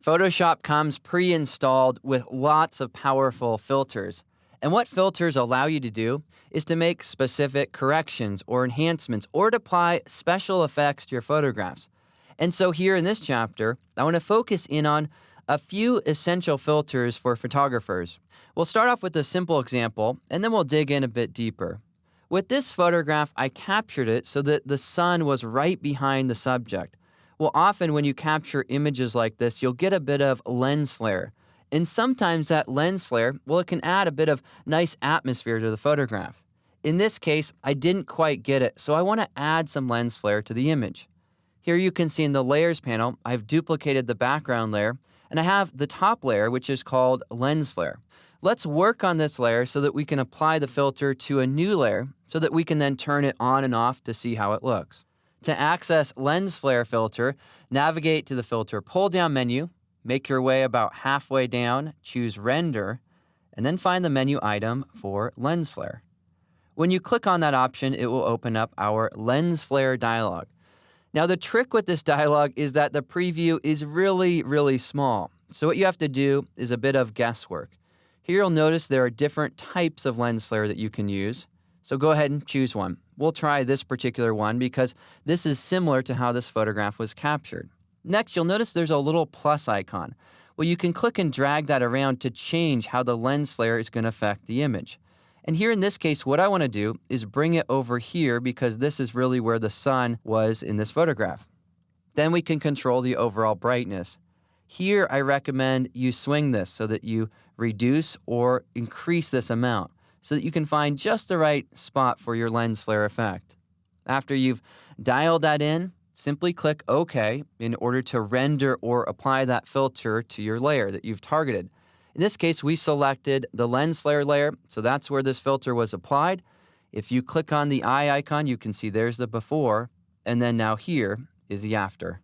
Photoshop comes pre-installed with lots of powerful filters. And what filters allow you to do is to make specific corrections or enhancements or to apply special effects to your photographs. And so here in this chapter, I want to focus in on a few essential filters for photographers. We'll start off with a simple example and then we'll dig in a bit deeper. With this photograph, I captured it so that the sun was right behind the subject. Well, often when you capture images like this, you'll get a bit of lens flare. And sometimes that lens flare, well, it can add a bit of nice atmosphere to the photograph. In this case, I didn't quite get it, so I want to add some lens flare to the image. Here you can see in the layers panel, I've duplicated the background layer, and I have the top layer, which is called lens flare. Let's work on this layer so that we can apply the filter to a new layer so that we can then turn it on and off to see how it looks. To access lens flare filter, navigate to the filter pull-down menu, make your way about halfway down, choose render, and then find the menu item for lens flare. When you click on that option, it will open up our lens flare dialog. Now the trick with this dialog is that the preview is really small. So what you have to do is a bit of guesswork. Here you'll notice there are different types of lens flare that you can use. So go ahead and choose one. We'll try this particular one because this is similar to how this photograph was captured. Next, you'll notice there's a little plus icon. Well, you can click and drag that around to change how the lens flare is going to affect the image. And here in this case, what I want to do is bring it over here because this is really where the sun was in this photograph. Then we can control the overall brightness. Here, I recommend you swing this so that you reduce or increase this amount so that you can find just the right spot for your lens flare effect. After you've dialed that in, simply click OK in order to render or apply that filter to your layer that you've targeted. In this case, we selected the lens flare layer, so that's where this filter was applied. If you click on the eye icon, you can see there's the before, and then now here is the after.